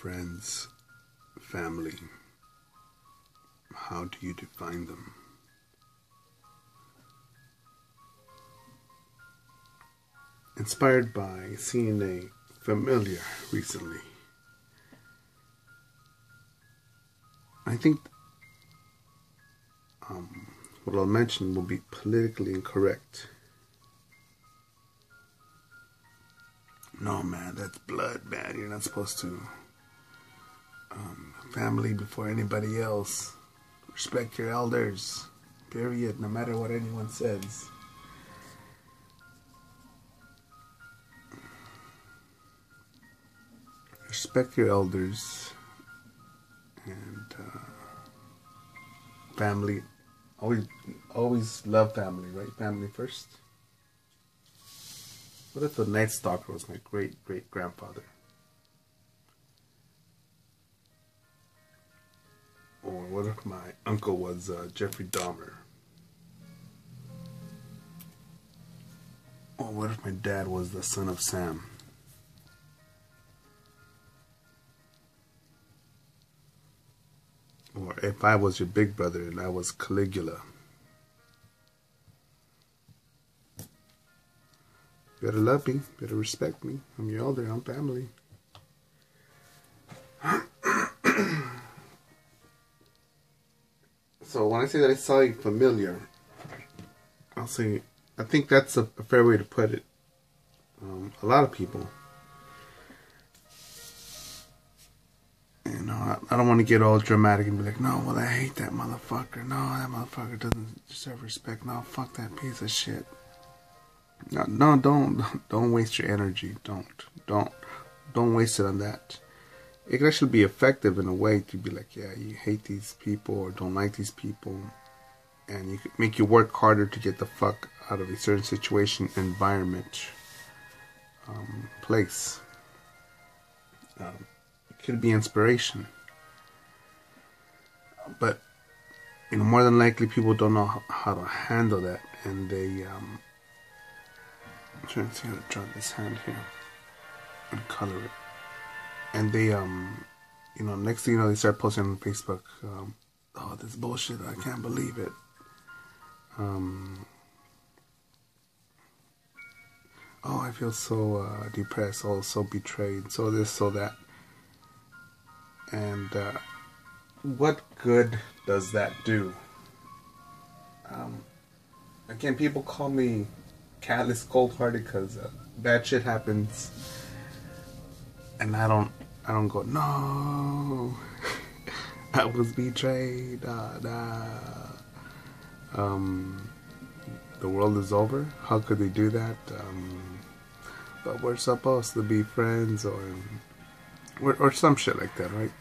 friends, family, how do you define them? Inspired by seeing a familiar recently. I think what I'll mention will be politically incorrect. No, man, that's blood, man. You're not supposed to. Family before anybody else. Respect your elders. Period. No matter what anyone says. Respect your elders. And family. Always love family, right? Family first. What if the Night Stalker was my great-great-grandfather? Or what if my uncle was Jeffrey Dahmer? Or what if my dad was the son of Sam? Or if I was your big brother and I was Caligula? Better love me, better respect me. I'm your elder, I'm family. So when I say that I saw you familiar, I'll say, I think that's a fair way to put it. A lot of people, you know, I don't want to get all dramatic and be like, no, well, I hate that motherfucker. No, that motherfucker doesn't deserve respect. No, fuck that piece of shit. No, don't waste your energy. Don't waste it on that. It can actually be effective in a way to be like, yeah, you hate these people or don't like these people, and you could make you work harder to get the fuck out of a certain situation, environment, place. It could be inspiration, but you know, more than likely, people don't know how to handle that, and they. I'm trying to see how to draw this hand here and color it. And they, you know, next thing you know, they start posting on Facebook, oh, this bullshit, I can't believe it. Oh, I feel so depressed, oh, so betrayed, so this, so that. And what good does that do? Again, people call me callous, cold-hearted because bad shit happens, and I don't go, no, I was betrayed. The world is over. How could they do that? But we're supposed to be friends, or some shit like that, right?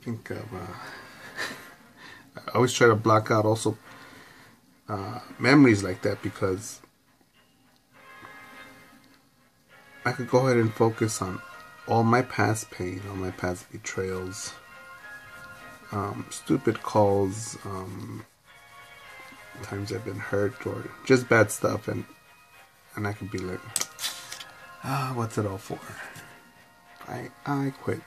Think of I always try to block out also memories like that, because I could go ahead and focus on all my past pain, all my past betrayals, stupid calls, times I've been hurt, or just bad stuff, and I could be like, what's it all for? I quit.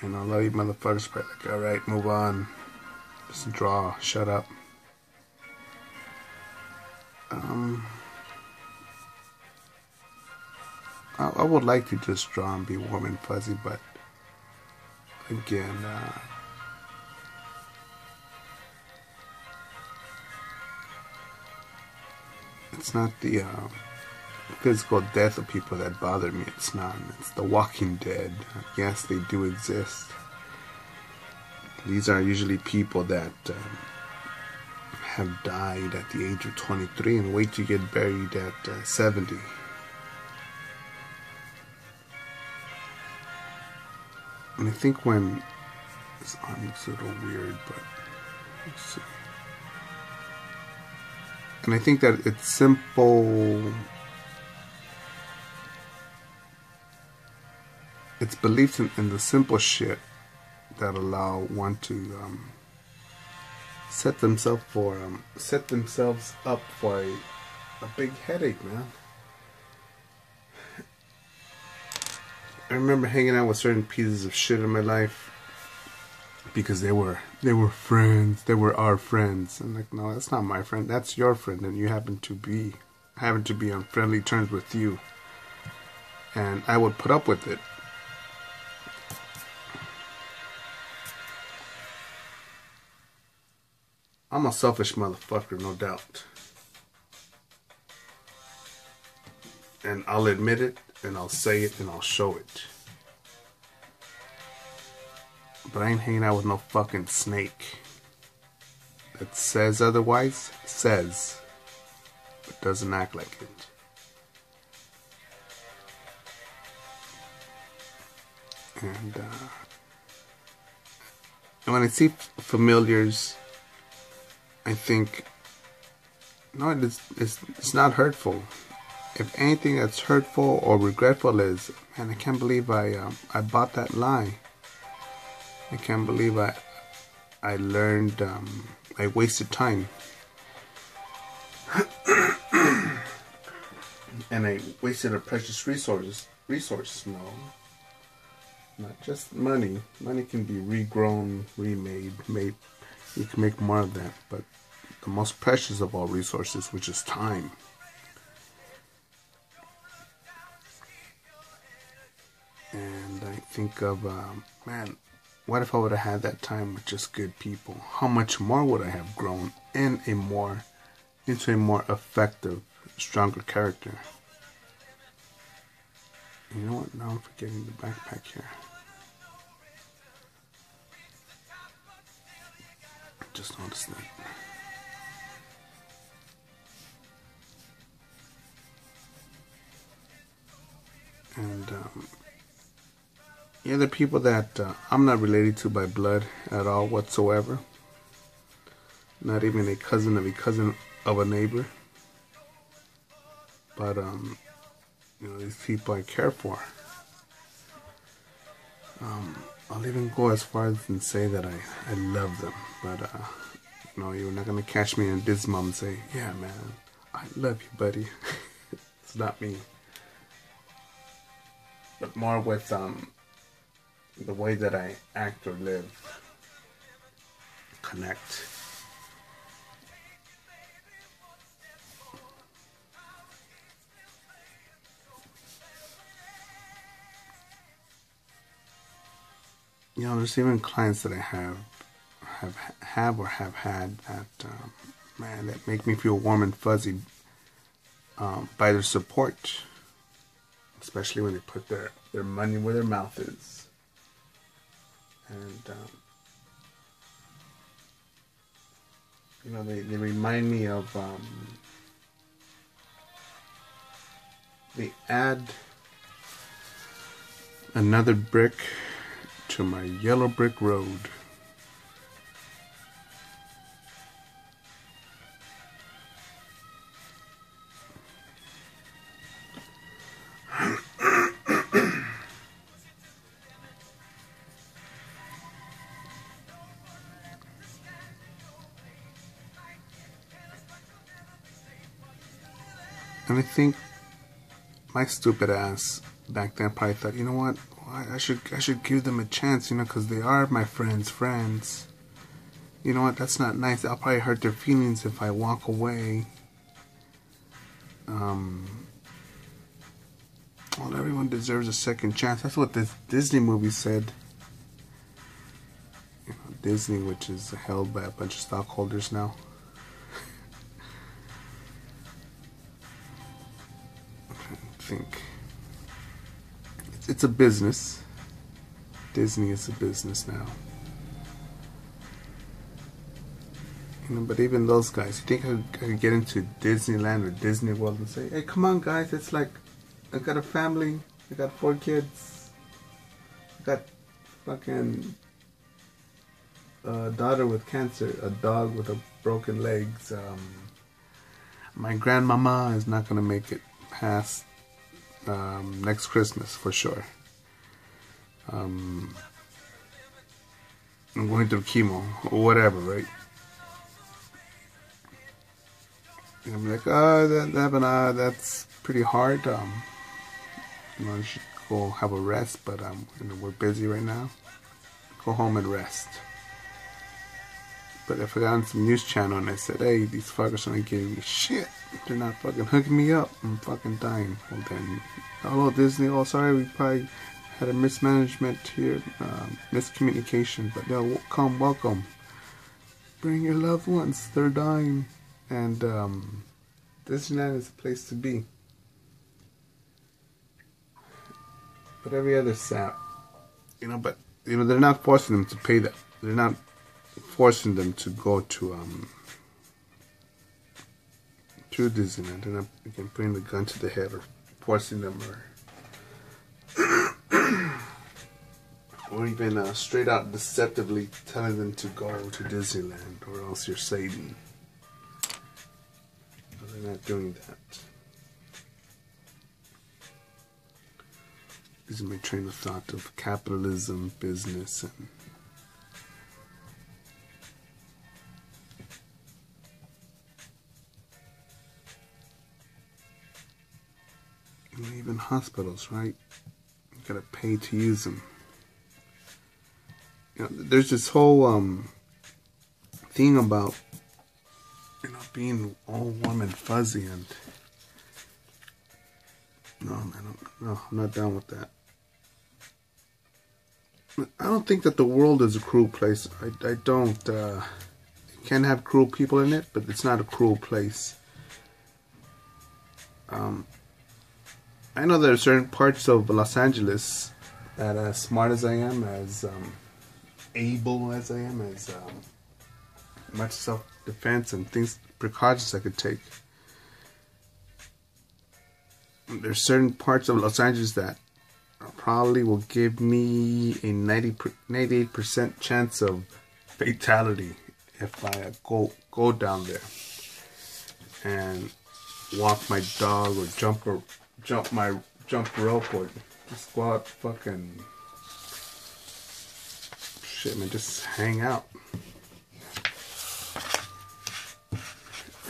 And a lot of you motherfuckers probably like, alright, move on. Just draw, shut up. I would like to just draw and be warm and fuzzy, but again, it's not the physical death of people that bother me. It's not. It's the Walking Dead. Yes, they do exist. These are usually people that have died at the age of 23 and wait to get buried at 70. And I think when this arm looks a little weird, but let's see. And I think that it's simple. It's beliefs in the simple shit that allow one to set themselves up for a big headache, man. I remember hanging out with certain pieces of shit in my life because they were friends. They were our friends. I'm like, no, that's not my friend. That's your friend, and you happen to be on friendly terms with you. And I would put up with it. I'm a selfish motherfucker, no doubt. And I'll admit it, and I'll say it, and I'll show it. But I ain't hanging out with no fucking snake that says otherwise, but doesn't act like it. And when I see familiars, I think, no, it's not hurtful. If anything that's hurtful or regretful is, man, I can't believe I bought that lie. I can't believe I learned, I wasted time. And I wasted a precious resource. No. Not just money. Money can be regrown, remade, made. You can make more of that. But the most precious of all resources, which is time. And I think of, man, what if I would have had that time with just good people? How much more would I have grown into a more effective, stronger character? You know what? Now I'm forgetting the backpack here. Just noticed that. And yeah, the people that I'm not related to by blood at all whatsoever. Not even a cousin of a neighbor. But you know, these people I care for. I'll even go as far as and say that I love them. But you know, you're not gonna catch me in Bismum and say, yeah, man, I love you, buddy. It's not me. But more with the way that I act or live, connect. You know, there's even clients that I have had that, man, that make me feel warm and fuzzy by their support, especially when they put their money where their mouth is. And you know, they remind me of they add another brick to my yellow brick road. And I think my stupid ass back then probably thought, you know what, I should give them a chance, you know, because they are my friends. You know what, that's not nice. I'll probably hurt their feelings if I walk away. Well, everyone deserves a second chance. That's what this Disney movie said. You know, Disney, which is held by a bunch of stockholders now. I think it's a business. Disney is a business now. You know, but even those guys, you think I could get into Disneyland or Disney World and say, hey, come on, guys, it's like, I got a family, I got 4 kids, I got fucking a daughter with cancer, a dog with a broken legs, my grandmama is not gonna make it past next Christmas for sure. I'm going through chemo or whatever, right? And I'm like, that's pretty hard. You should go have a rest, but we're busy right now. Go home and rest. But if I got on some news channel and I said, hey, these fuckers aren't giving me shit. They're not fucking hooking me up. I'm fucking dying. Well then, hello Disney. Oh, sorry, we probably had a mismanagement here, miscommunication. But no, welcome. Bring your loved ones. They're dying. And Disneyland is a place to be. But every other sap, but they're not forcing them to pay that. They're not forcing them to go to Disneyland. They're not, again, putting the gun to the head or forcing them or even straight out deceptively telling them to go to Disneyland or else you're Satan. But they're not doing that. This is my train of thought of capitalism, business, and even hospitals, right? You gotta pay to use them. There's this whole thing about being all warm and fuzzy, and no, I'm not down with that. I don't think that the world is a cruel place. I don't. It can have cruel people in it, but it's not a cruel place. I know there are certain parts of Los Angeles that, as smart as I am, as able as I am, as much self-defense and precautions I could take, there's certain parts of Los Angeles that probably will give me a 98% chance of fatality if I go down there and walk my dog or jump rope or just go out fucking shit, man, just hang out.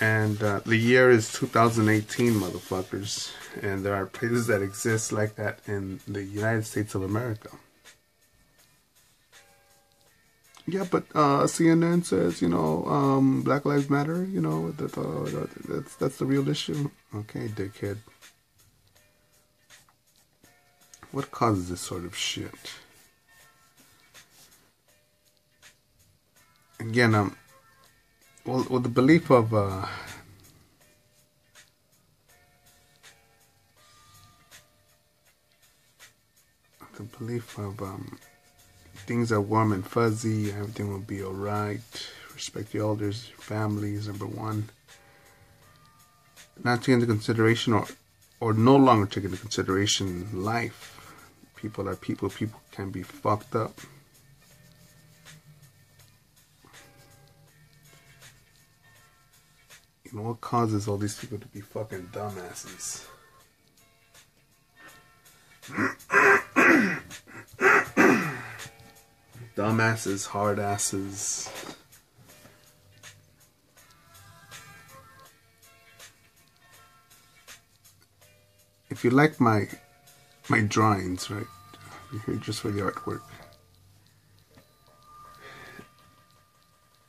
And the year is 2018, motherfuckers. And there are places that exist like that in the United States of America. Yeah, but CNN says, Black Lives Matter, that's the real issue. Okay, dickhead. What causes this sort of shit? Again, with the belief of things are warm and fuzzy, everything will be alright, respect the elders, your families, number one. Not taking into consideration or no longer taking into consideration life. People are people can be fucked up. What causes all these people to be fucking dumbasses? Dumbasses, hard asses. If you like my drawings, right? You're here just for the artwork.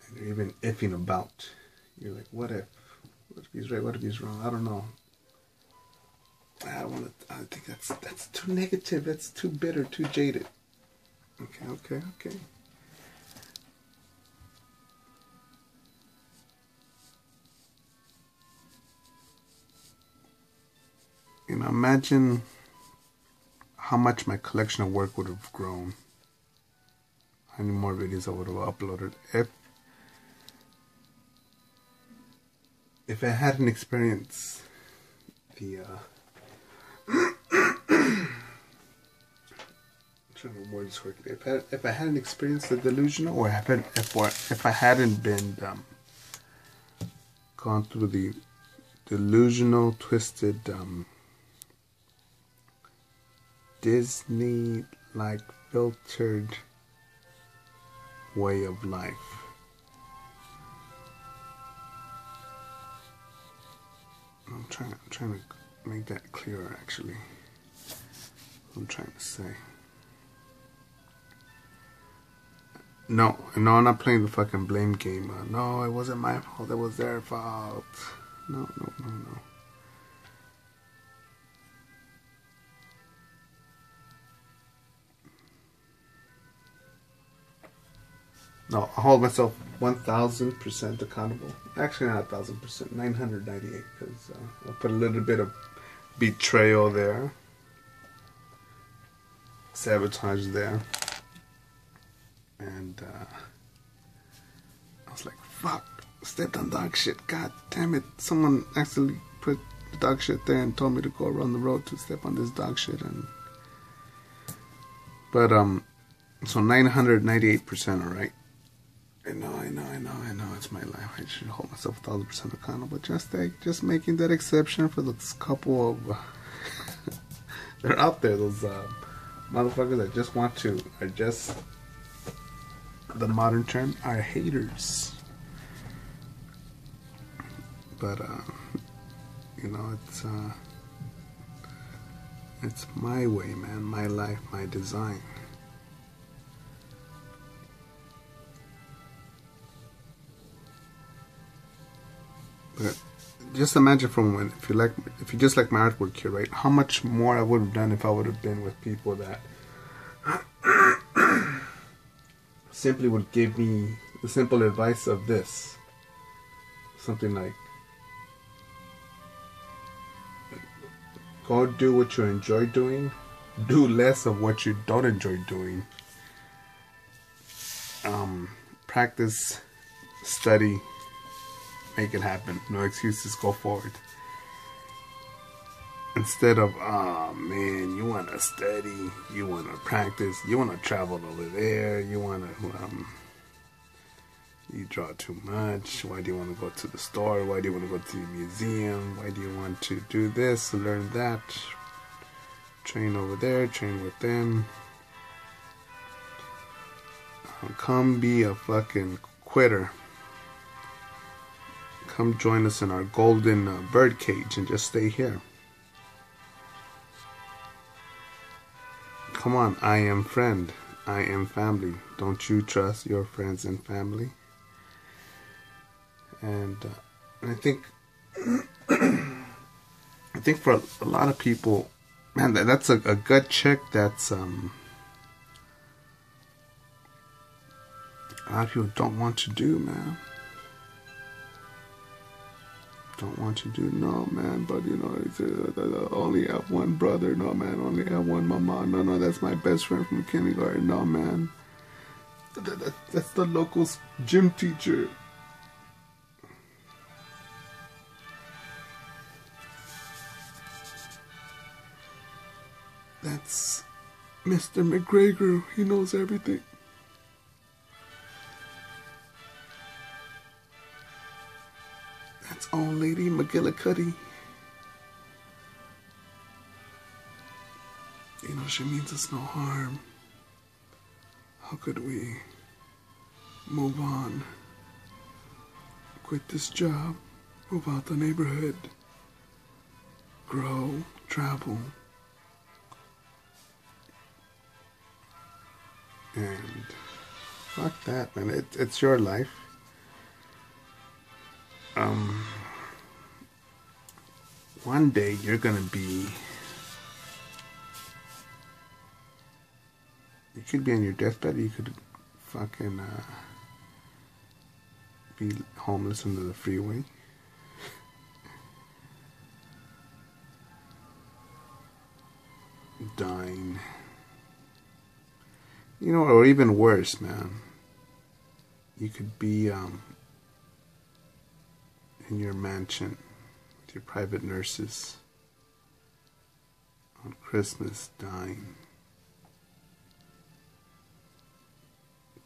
And you're even iffing about. You're like, what if? What if he's right? What if he's wrong? I don't know. I don't want to. I think that's too negative. That's too bitter. Too jaded. Okay. Imagine how much my collection of work would have grown. How many more videos I would have uploaded if I hadn't experienced the trying to word this correctly. If I hadn't experienced the delusional, or if I hadn't been gone through the delusional, twisted, Disney-like filtered way of life, I'm trying to make that clearer, actually. What I'm trying to say. No, I'm not playing the fucking blame game. No, it wasn't my fault. It was their fault. No. No, I hold myself 1,000% accountable. Actually, not 1,000%, 998, because I put a little bit of betrayal there, sabotage there, and I was like, fuck, stepped on dog shit. God damn it! Someone actually put the dog shit there and told me to go around the road to step on this dog shit, but so 998%, all right. I know, it's my life. I should hold myself 1,000% accountable. Just making that exception for those couple of they're out there, those motherfuckers that just want to, are just, the modern term, are haters. But it's my way, man, my life, my design. But just imagine if you just like my artwork here, right? How much more I would have done if I would have been with people that simply would give me the simple advice of this. Something like, go do what you enjoy doing, do less of what you don't enjoy doing. Practice, study, make it happen. No excuses, go forward. Instead of, oh man, you want to study, you want to practice, you want to travel over there, you want to, you draw too much, why do you want to go to the store, why do you want to go to the museum, why do you want to do this, learn that, train over there, train with them. Come be a fucking quitter. Come join us in our golden bird cage and just stay here. Come on, I am friend. I am family. Don't you trust your friends and family? And I think for a lot of people, man, that's a gut check. That's a lot of people don't want to do, man. Don't want to do, no, man, but you know, it's, only have one brother, no, man, only have one mama, no, that's my best friend from kindergarten, no, man, that's the local gym teacher. That's Mr. McGregor, he knows everything. That's old lady McGillicuddy. You know, she means us no harm. How could we move on, quit this job, move out the neighborhood, grow, travel, and fuck that, man. It's your life. One day you're gonna be, you could be on your deathbed, you could fucking be homeless under the freeway. Dying. You know, or even worse, man. You could be in your mansion with your private nurses on Christmas, dying,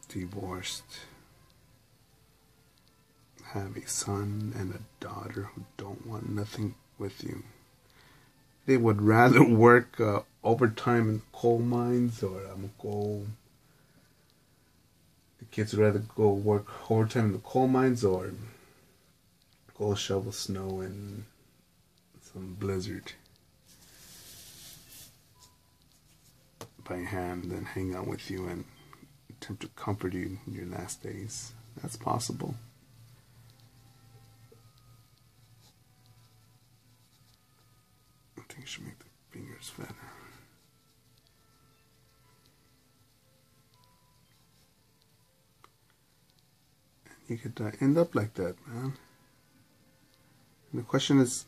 divorced, have a son and a daughter who don't want nothing with you. They would rather work overtime in coal mines, or the kids would rather go work overtime in the coal mines or go shovel snow in some blizzard by hand, then hang out with you and attempt to comfort you in your last days. That's possible. I think you should make the fingers fatter. You could end up like that, man. And the question is,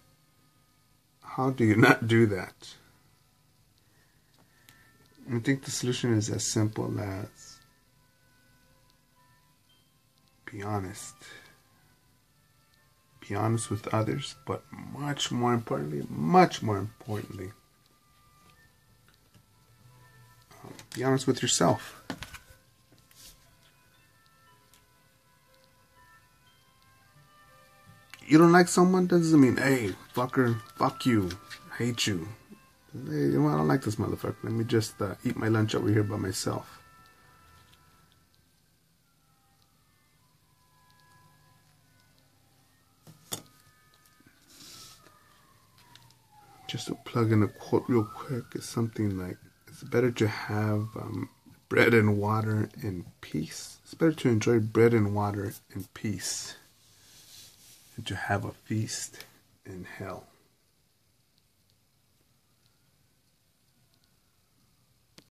how do you not do that? I think the solution is as simple as be honest. Be honest with others, but much more importantly, be honest with yourself. You don't like someone, doesn't mean, hey, fucker, fuck you, hate you. Hey, well, I don't like this motherfucker. Let me just eat my lunch over here by myself. Just to plug in a quote real quick, it's something like, it's better to have bread and water in peace. It's better to enjoy bread and water in peace than to have a feast in hell.